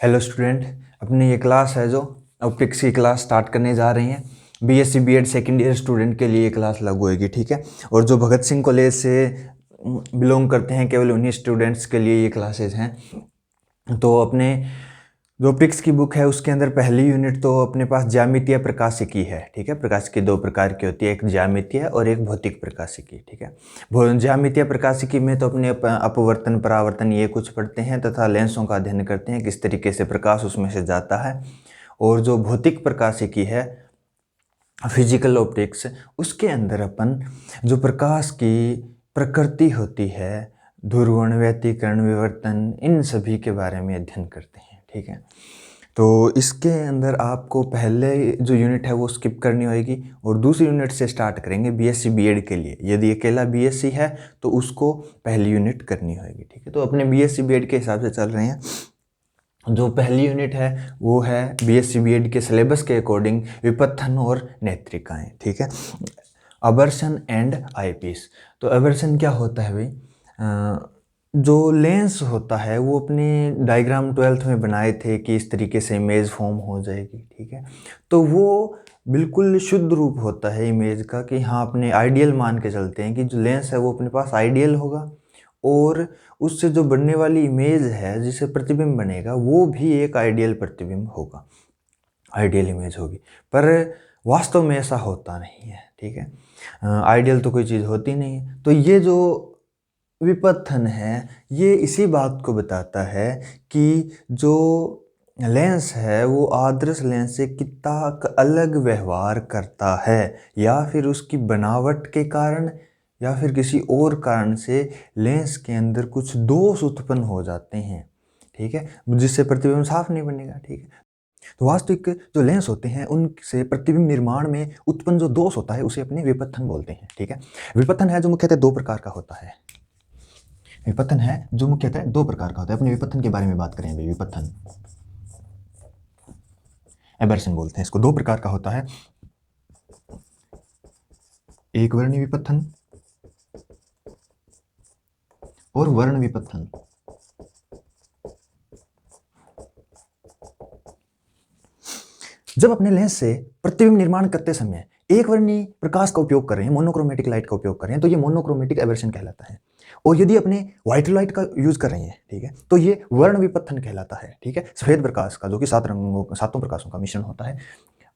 Hello student, अपनी ये class है जो ऑप्टिक्स की क्लास स्टार्ट करने जा रही हैं। BSc BEd second year student के लिए ये क्लास लागू होगी, ठीक है। और जो भगत सिंह कॉलेज से बिलोंग करते हैं, केवल उन्हीं स्टूडेंट्स के लिए ये क्लासेस हैं। तो अपने जो ऑप्टिक्स की बुक है उसके अंदर पहली यूनिट तो अपने पास ज्यामितीय प्रकाशिकी है, ठीक है। प्रकाशिकी दो प्रकार की होती है, एक ज्यामितीय और एक भौतिक प्रकाशिकी, ठीक है। ज्यामितीय प्रकाशिकी में तो अपने अपवर्तन, परावर्तन ये कुछ पढ़ते हैं तथा लेंसों का अध्ययन करते हैं, किस तरीके से प्रकाश उसमें से जाता है। और जो भौतिक प्रकाशिकी है, फिजिकल ऑप्टिक्स, उसके अंदर अपन जो प्रकाश की प्रकृति होती है, ध्रुवण, व्यतिकरण, विवर्तन, इन सभी के बारे में अध्ययन करते हैं, ठीक है। तो इसके अंदर आपको पहले जो यूनिट है वो स्किप करनी होगी और दूसरी यूनिट से स्टार्ट करेंगे बीएससी बीएड के लिए। यदि अकेला बीएससी है तो उसको पहली यूनिट करनी होगी, ठीक है। तो अपने बीएससी बीएड के हिसाब से चल रहे हैं। जो पहली यूनिट है वो है बीएससी बीएड के सिलेबस के अकॉर्डिंग विपथन और नेत्रिकाएं, ठीक है। अबर्शन एंड आईपीस। तो अबर्शन क्या होता है भाई? जो लेंस होता है वो अपने डायग्राम 12th में बनाए थे कि इस तरीके से इमेज फॉर्म हो जाएगी, ठीक है। तो वो बिल्कुल शुद्ध रूप होता है इमेज का कि हाँ, अपने आइडियल मान के चलते हैं कि जो लेंस है वो अपने पास आइडियल होगा और उससे जो बनने वाली इमेज है जिसे प्रतिबिंब बनेगा वो भी एक आइडियल प्रतिबिंब होगा, आइडियल इमेज होगी। पर वास्तव में ऐसा होता नहीं है, ठीक है। आइडियल तो कोई चीज़ होती नहीं है। तो ये जो विपथन है ये इसी बात को बताता है कि जो लेंस है वो आदर्श लेंस से कितना अलग व्यवहार करता है, या फिर उसकी बनावट के कारण या फिर किसी और कारण से लेंस के अंदर कुछ दोष उत्पन्न हो जाते हैं, ठीक है, जिससे प्रतिबिंब साफ नहीं बनेगा, ठीक है। तो वास्तविक जो लेंस होते हैं उनसे प्रतिबिंब निर्माण में उत्पन्न जो दोष होता है उसे अपने विपथन बोलते हैं, ठीक है। विपथन है जो मुख्यतः दो प्रकार का होता है। विपथन है जो मुख्यतः दो प्रकार का होता है। अपने विपथन के बारे में बात करें भाई। विपथन, एबर्शन बोलते हैं इसको। दो प्रकार का होता है, एक वर्णी विपथन और वर्ण विपथन। जब अपने लेंस से प्रतिबिंब निर्माण करते समय एक वर्णी प्रकाश का उपयोग कर रहे हैं, मोनोक्रोमेटिक लाइट का उपयोग कर रहे हैं, तो ये मोनोक्रोमेटिक एबर्शन कहलाता है। और यदि अपने व्हाइट लाइट का यूज कर रहे हैं, ठीक है, तो ये वर्ण विपथन कहलाता है, ठीक है। सफेद प्रकाश का जो कि सातों प्रकाशों का मिश्रण होता है,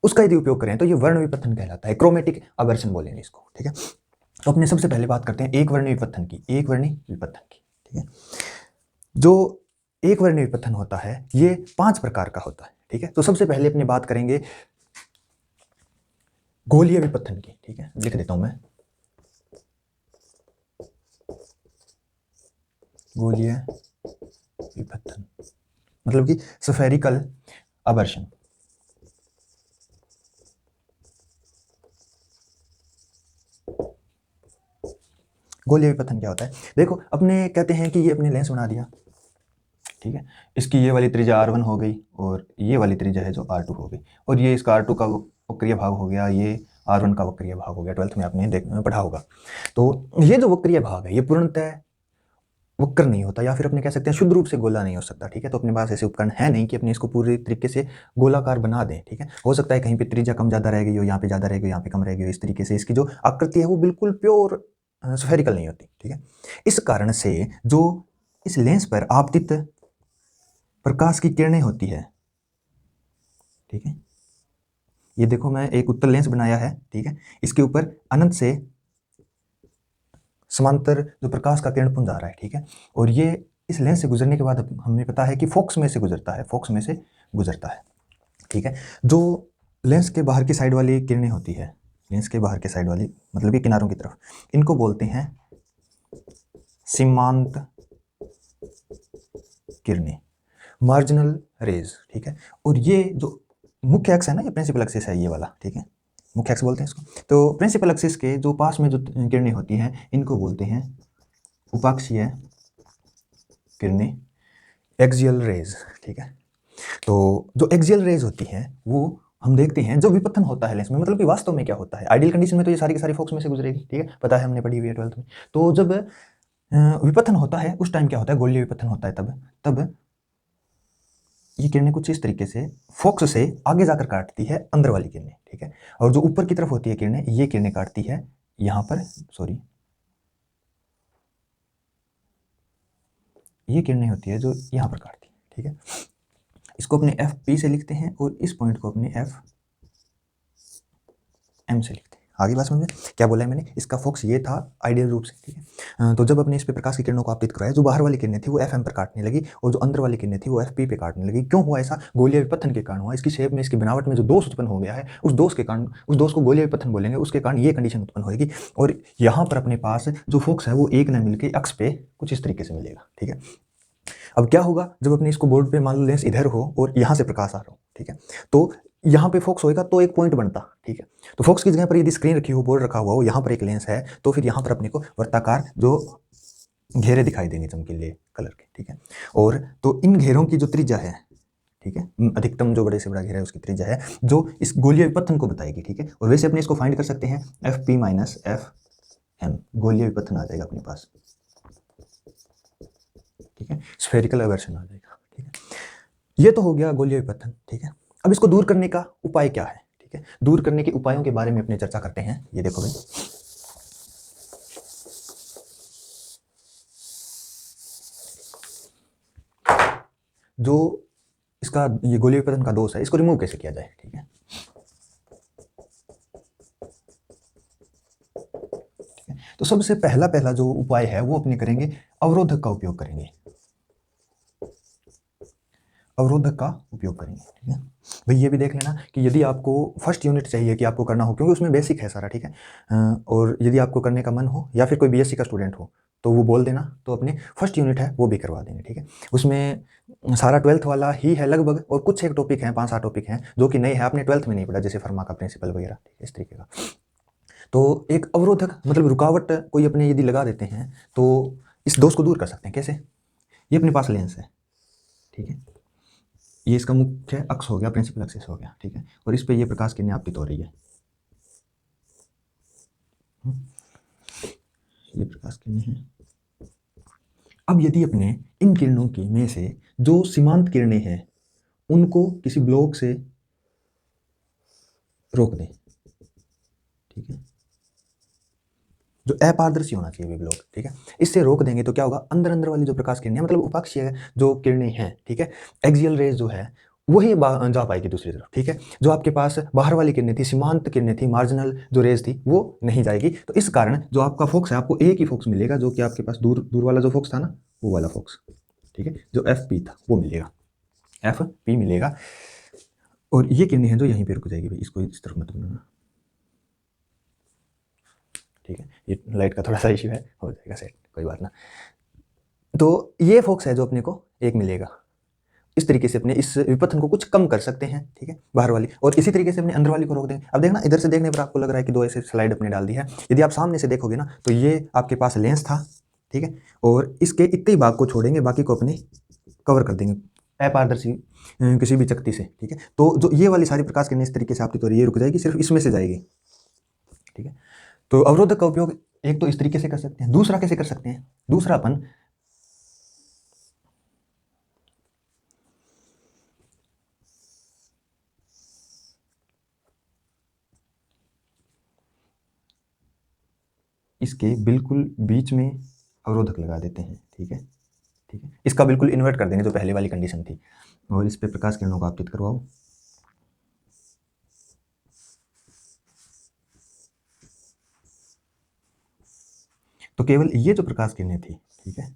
उसका यदि उपयोग करें तो ये वर्ण विपथन कहलाता है, क्रोमेटिक एबर्शन बोलेंगे इसको, ठीक है। तो अपने सबसे पहले बात करते हैं एक वर्णी विपथन की, एक वर्णी विपथन की, ठीक है। जो एक वर्णी विपथन होता है ये 5 प्रकार का होता है, ठीक है। तो सबसे पहले अपने बात करेंगे गोलीय विपथन की, ठीक है। लिख देता हूं मैं, गोलीय विपथन मतलब कि स्फेरिकल अबर्शन। गोलीय विपथन क्या होता है? देखो, अपने कहते हैं कि ये अपने लेंस बना दिया, ठीक है। इसकी ये वाली त्रिज्या R1 हो गई और ये वाली त्रिज्या है जो R2 हो गई, और ये इसका R2 का वक्रीय भाग हो गया, ये R1 का वक्रीय भाग हो गया। 12th में आपने पढ़ा होगा। तो ये जो वक्रीय भाग है ये पूर्णतः वक्र नहीं होता, या फिर अपने कह सकते हैं शुद्ध रूप से गोला नहीं हो सकता, ठीक है। तो अपने पास ऐसे उपकरण है नहीं कि अपने इसको पूरी तरीके से गोलाकार बना दें, ठीक है। हो सकता है कहीं पे त्रिज्या कम ज़्यादा रह गई हो, यहाँ पे ज़्यादा रह गई, यहाँ पे कम रह गई हो, इस तरीके से इसकी जो आकृति है वो बिल्कुल प्योर स्फेरिकल नहीं होती, ठीक है। इस कारण से जो इस लेंस पर आपतित प्रकाश की किरणें होती है, ठीक है। ये देखो, मैं एक उत्तल लेंस बनाया है, ठीक है। इसके ऊपर अनंत से समांतर जो प्रकाश का किरण पुंज आ रहा है, ठीक है। और ये इस लेंस से गुजरने के बाद हमें पता है कि फोकस में से गुजरता है, फोकस में से गुजरता है, ठीक है। जो लेंस के बाहर की साइड वाली किरणें होती है, लेंस के बाहर के साइड वाली मतलब कि किनारों की तरफ, इनको बोलते हैं सीमांत किरणें, मार्जिनल रेज, ठीक है। और ये जो मुख्य एक्स है ना, ये प्रिंसिपल एक्सिस है, ये वाला, ठीक है, मुख्य एक्स बोलते हैं इसको। तो प्रिंसिपल एक्सिस के जो पास में जो किरणें होती हैं इनको बोलते हैं उपाक्षीय किरणें, एक्सियल रेज, ठीक है। तो जो एक्सियल रेज होती हैं वो हम देखते हैं जब विपथन होता है लेंस में, मतलब कि वास्तव में क्या होता है। आइडियल कंडीशन में तो ये सारी की सारी फोकस में से गुजरेगी, ठीक है, पता है, हमने पढ़ी हुई है 12th में। तो जब विपथन होता है उस टाइम क्या होता है, गोलीय विपथन होता है, तब ये किरणें कुछ इस तरीके से फोकस से आगे जाकर काटती है अंदर वाली किरणें, ठीक है। और जो ऊपर की तरफ होती है किरणें, ये किरणें काटती है यहाँ पर, सॉरी, ये किरणें होती है जो यहाँ पर काटती है, ठीक है। इसको अपने एफ पी से लिखते हैं और इस पॉइंट को अपने एफ एम से लिखते हैं। आगे बात समझ में क्या बोला है मैंने, इसका फोकस ये था आइडियल रूप से, ठीक है। तो जब अपने इस पे प्रकाश की किरणों को आपतित कराया, जो बाहर वाली किरणें थी वो एफ एम पर काटने लगी और जो अंदर वाली किरणें थी वो एफ पी पे काटने लगी। क्यों हुआ ऐसा? गोलीय विपथन के कारण हुआ। इसकी शेप में, इसकी बनावट में जो दोष उत्पन्न हो गया है, उस दोष के कारण, उस दोष को गोलीय विपथन बोलेंगे, उसके कारण ये कंडीशन उत्पन्न होगी। और यहाँ पर अपने पास जो फोकस है वो एक न मिलकर अक्ष पे कुछ इस तरीके से मिलेगा, ठीक है। अब क्या होगा, जब अपने इसको बोर्ड पे मान लो लेंस इधर हो और यहाँ से प्रकाश आ रहा हो, ठीक है, तो यहाँ पे फोकस होएगा तो एक पॉइंट बनता, ठीक है। तो फोकस की जगह पर यदि स्क्रीन रखी हो, बोर्ड रखा हुआ हो, यहाँ पर एक लेंस है, तो फिर यहाँ पर अपने को वर्ताकार जो घेरे दिखाई देंगे चमकीले कलर के, ठीक है। और तो इन घेरों की जो त्रिज्या है, ठीक है, अधिकतम जो बड़े से बड़ा घेरा है उसकी त्रिज्या है जो इस गोलीय विपथन को बताएगी, ठीक है। और वैसे अपने इसको फाइंड कर सकते हैं, F P minus F M गोलीय विपथन आ जाएगा अपने पास, ठीक है, स्फेरिकल एवर्शन आ जाएगा, ठीक है। ये तो हो गया गोलीय विपथन, ठीक है। अब इसको दूर करने का उपाय क्या है, ठीक है। दूर करने के उपायों के बारे में अपने चर्चा करते हैं। ये देखो भाई, जो इसका ये गोलीय विपथन का दोष है, इसको रिमूव कैसे किया जाए, ठीक है। तो सबसे पहला जो उपाय है वो अपने करेंगे, अवरोधक का उपयोग करेंगे, अवरोधक का उपयोग करेंगे, ठीक है। भाई ये भी देख लेना कि यदि आपको फर्स्ट यूनिट चाहिए कि आपको करना हो, क्योंकि उसमें बेसिक है सारा, ठीक है। और यदि आपको करने का मन हो या फिर कोई बीएससी का स्टूडेंट हो तो वो बोल देना, तो अपने फर्स्ट यूनिट है वो भी करवा देंगे, ठीक है। उसमें सारा 12th वाला ही है लगभग, और कुछ एक टॉपिक हैं, 5-7 टॉपिक हैं जो कि नए हैं, आपने 12th में नहीं पढ़ा, जैसे फर्मा का प्रिंसिपल वगैरह, ठीक है, इस तरीके का। तो एक अवरोधक मतलब रुकावट कोई अपने यदि लगा देते हैं तो इस दोष को दूर कर सकते हैं। कैसे? ये अपने पास लेंस है, ठीक है, ये इसका मुख्य अक्ष हो गया, प्रिंसिपल एक्सिस हो गया, ठीक है। और इस पे ये प्रकाश किरणें आपतित हो रही है, ये प्रकाश किरणें हैं। अब यदि अपने इन किरणों की में से जो सीमांत किरणें हैं उनको किसी ब्लॉक से रोक दें, ठीक है, जो अपारदर्शी होना चाहिए ब्लॉक, ठीक है, इससे रोक देंगे तो क्या होगा, अंदर अंदर वाली जो प्रकाश किरणें मतलब उपाक्षीय जो किरणें हैं, ठीक है, एक्सियल रेज जो है वही जा पाएगी दूसरी तरफ, ठीक है। जो आपके पास बाहर वाली किरणें थी, सीमांत किरणें थी, मार्जिनल जो रेज थी वो नहीं जाएगी। तो इस कारण जो आपका फोकस है, आपको एक ही फोकस मिलेगा, जो कि आपके पास दूर दूर वाला जो फोकस था ना, वो वाला फोकस, ठीक है, जो एफ पी था वो मिलेगा, एफ पी मिलेगा। और ये किरणें हैं जो यहीं पे रुक जाएगी भाई, इसको इस तरफ मत बनाना, ठीक है, ये लाइट का थोड़ा सा इश्यू है, हो जाएगा सेट, कोई बात ना। तो ये फोकस है जो अपने को एक मिलेगा। इस तरीके से अपने इस विपथन को कुछ कम कर सकते हैं, ठीक है, बाहर वाली, और इसी तरीके से अपने अंदर वाली को रोक देंगे। अब देखना, इधर से देखने पर आपको लग रहा है कि दो ऐसे स्लाइड अपने डाल दी है, यदि आप सामने से देखोगे ना तो ये आपके पास लेंस था, ठीक है, और इसके इतने ही भाग को छोड़ेंगे, बाकी को अपने कवर कर देंगे अपारदर्शी किसी भी चकती से, ठीक है। तो जो ये वाली सारी प्रकाश किरणें इस तरीके से आपकी तो ये रुक जाएगी, सिर्फ इसमें से जाएगी, ठीक है। तो अवरोधक का उपयोग एक तो इस तरीके से कर सकते हैं, दूसरा कैसे कर सकते हैं, दूसरा अपन इसके बिल्कुल बीच में अवरोधक लगा देते हैं, ठीक है, ठीक है, इसका बिल्कुल इन्वर्ट कर देंगे जो पहले वाली कंडीशन थी, और इस पे प्रकाश किरणों को आपतित करवाओ। तो केवल ये जो प्रकाश किरणें थी, ठीक है,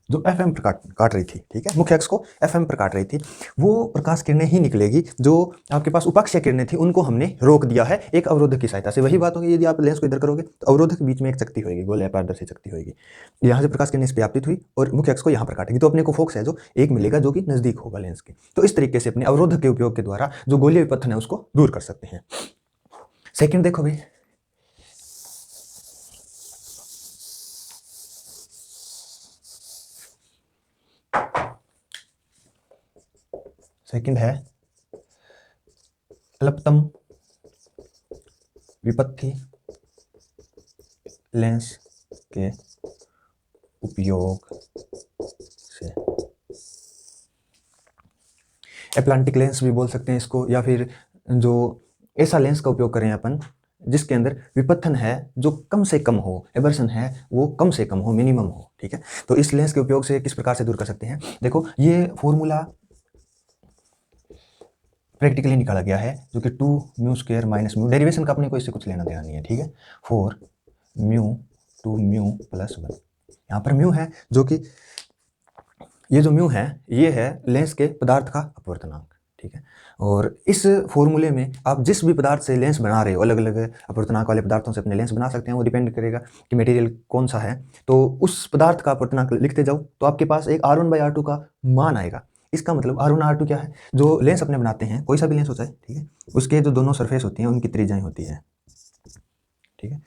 जो एफएम पर काट रही थी, ठीक है, मुख्य अक्ष को एफएम पर काट रही थी, वो प्रकाश किरणें ही निकलेगी। जो आपके पास उपाक्षीय किरणें थी उनको हमने रोक दिया है एक अवरोधक की सहायता से। वही बात होगी यदि आप लेंस को इधर करोगे तो अवरोधक के बीच में एक चकती होगी, गोल अपारदर्शी चकती होगी, यहाँ से प्रकाश किरणें इस पे आपतित हुई और मुख्य अक्ष को यहाँ पर काटेगी, तो अपने को फोकस है जो एक मिलेगा, जो कि नजदीक होगा लेंस के। तो इस तरीके से अपने अवरोधक के उपयोग के द्वारा जो गोलीय विपथन है उसको दूर कर सकते हैं। सेकेंड देखो भाई, सेकंड है अल्पतम विपत्ति लेंस के उपयोग से, एप्लांटिक लेंस भी बोल सकते हैं इसको, या फिर जो ऐसा लेंस का उपयोग करें अपन जिसके अंदर विपथन है जो कम से कम हो, एबर्सन है वो कम से कम हो, मिनिमम हो, ठीक है। तो इस लेंस के उपयोग से किस प्रकार से दूर कर सकते हैं, देखो ये फॉर्मूला प्रैक्टिकली निकाला गया है जो कि 2 mu square minus mu, derivation का अपने को इससे कुछ लेना देना नहीं है, ठीक है। 4 म्यू 2 म्यू प्लस 1, यहाँ पर म्यू है जो कि ये जो म्यू है ये है लेंस के पदार्थ का अपवर्तनांक, ठीक है। और इस फॉर्मूले में आप जिस भी पदार्थ से लेंस बना रहे हो, अलग अलग अपवर्तनांक वाले पदार्थों से अपने लेंस बना सकते हैं, वो डिपेंड करेगा कि मटेरियल कौन सा है। तो उस पदार्थ का अपवर्तनांक लिखते जाओ तो आपके पास एक R1/R2 का मान आएगा। इसका मतलब R1 R2 क्या है, जो लेंस अपने बनाते हैं, कोई सा भी लेंस होता है, ठीक है, उसके जो दोनों सरफेस होती हैं उनकी त्रिज्याएं होती है, ठीक है,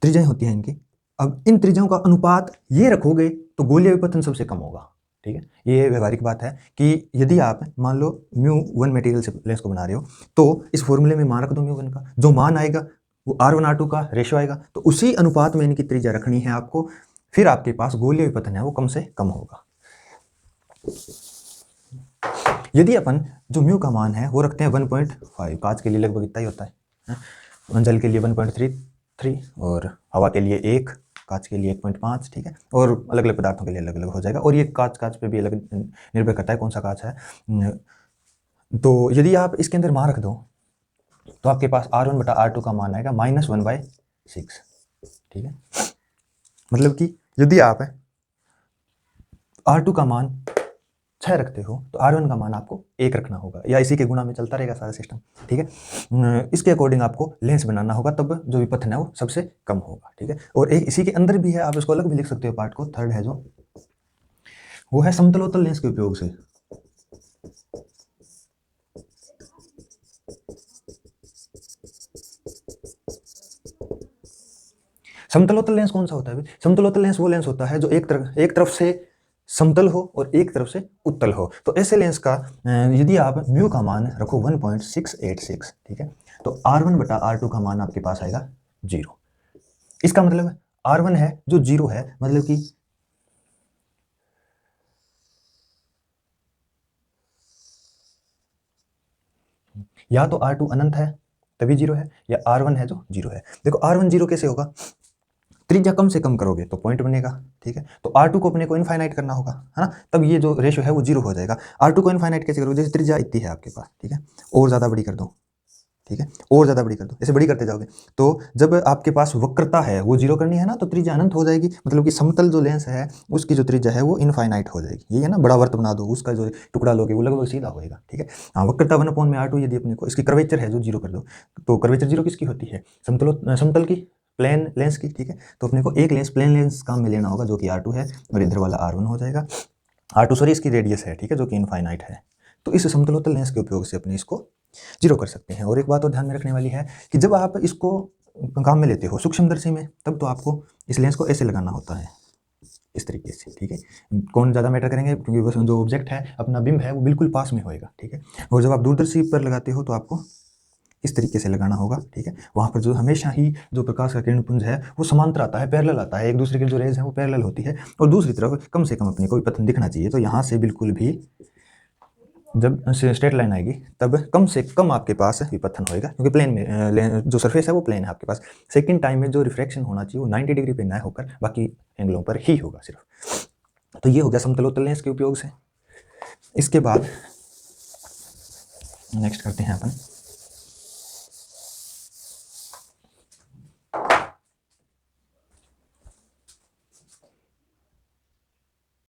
त्रिज्याएं होती हैं इनकी। अब इन त्रिज्याओं का अनुपात ये रखोगे तो गोलीय विपथन सबसे कम होगा, ठीक है। ये व्यवहारिक बात है कि यदि आप मान लो μ1 मटेरियल से लेंस को बना रहे हो तो इस फॉर्मूले में मान रख दो μ1 का, जो मान आएगा वो R1 R2 का रेशियो आएगा, तो उसी अनुपात में इनकी त्रिज्या रखनी है आपको, फिर आपके पास गोलीय विपथन है वो कम से कम होगा। यदि अपन जो म्यू का मान है वो रखते हैं 1.5, कांच के लिए लगभग इतना ही होता है, जल के लिए 1.33 और हवा के लिए 1, कांच के लिए 1.5, ठीक है, और अलग अलग पदार्थों के लिए अलग अलग हो जाएगा। और ये कांच पे भी अलग निर्भर करता है कौन सा कांच है। तो यदि आप इसके अंदर मान रख दो तो आपके पास R1/R2 का मान आएगा -1/6, ठीक है। मतलब कि यदि आप R2 का मान 6 रखते हो तो R1 का मान आपको 1 रखना होगा, या इसी के गुणा में चलता रहेगा सारा सिस्टम, ठीक है। इसके अकॉर्डिंग आपको लेंस बनाना होगा, तब जो विपथन है वो सबसे कम होगा, ठीक है। और एक इसी के अंदर भी है, आप इसको अलग भी लिख सकते हो पार्ट को, थर्ड है जो वो है समतलोत्तल लेंस के उपयोग से। समतलोत्तल लेंस कौन सा होता है? समतलोत्तल लेंस वो लेंस होता है जो एक तरफ से समतल हो और एक तरफ से उत्तल हो। तो ऐसे लेंस का यदि आप म्यू का मान रखो 1.686, ठीक है, तो R1/R2 का मान आपके पास आएगा 0। इसका मतलब R1 है जो 0 है, मतलब कि या तो R2 अनंत है तभी 0 है, या R1 है जो 0 है। देखो R1 0 कैसे होगा, त्रिज्या कम से कम करोगे तो पॉइंट बनेगा, ठीक है। तो R2 को अपने को इनफाइनाइट करना होगा, है ना, तब ये जो रेशियो है वो 0 हो जाएगा। R2 को इनफाइनाइट कैसे करोगे, जैसे त्रिज्या इतनी है आपके पास, ठीक है, और ज़्यादा बड़ी कर दो, ठीक है, और ज़्यादा बड़ी कर दो, ऐसे बड़ी करते जाओगे तो जब आपके पास वक्रता है वो 0 करनी है ना, तो त्रिज्या अनंत हो जाएगी, मतलब कि समतल जो लेंस है उसकी जो त्रिज्या है वो इनफाइनाइट हो जाएगी। ये है ना, बड़ा वर्त बना दो, उसका जो टुकड़ा लोगे वो लगभग सीधा होएगा, ठीक है। हाँ, वक्रता 1/r2 यदि अपने को इसकी कर्वेचर है जो 0 कर दो, तो कर्वेचर 0 किसकी होती है, समतल की, प्लेन लेंस की, ठीक है। तो अपने को एक लेंस प्लेन लेंस काम में लेना होगा जो कि R2 है, और इधर वाला R1 हो जाएगा। R2 सॉरी इसकी रेडियस है, ठीक है, जो कि इनफाइनाइट है। तो इस समतलोत्तल लेंस के उपयोग से अपने इसको 0 कर सकते हैं। और एक बात और ध्यान में रखने वाली है कि जब आप इसको काम में लेते हो सूक्ष्मदर्शी में, तब तो आपको इस लेंस को ऐसे लगाना होता है, इस तरीके से, ठीक है। कौन ज़्यादा मैटर करेंगे, क्योंकि बस जो ऑब्जेक्ट है अपना बिंब है वो बिल्कुल पास में होएगा, ठीक है। और जब आप दूरदर्शी पर लगाते हो तो आपको इस तरीके से लगाना होगा, ठीक है। वहाँ पर जो हमेशा ही जो प्रकाश का किरणपुंज है वो समांतर आता है, पैरेलल आता है, एक दूसरे की जो रेज है वो पैरेलल होती है, और दूसरी तरफ कम से कम अपने को विपथन दिखना चाहिए। तो यहाँ से बिल्कुल भी जब स्ट्रेट लाइन आएगी तब कम से कम आपके पास विपथन होएगा, क्योंकि प्लेन में जो सरफेस है वो प्लेन है आपके पास। सेकंड टाइम में जो रिफ्रैक्शन होना चाहिए वो 90 डिग्री पे ना होकर बाकी एंगलों पर ही होगा सिर्फ। तो ये हो गया समतलोत्तल लेंस के उपयोग से। इसके बाद नेक्स्ट करते हैं अपन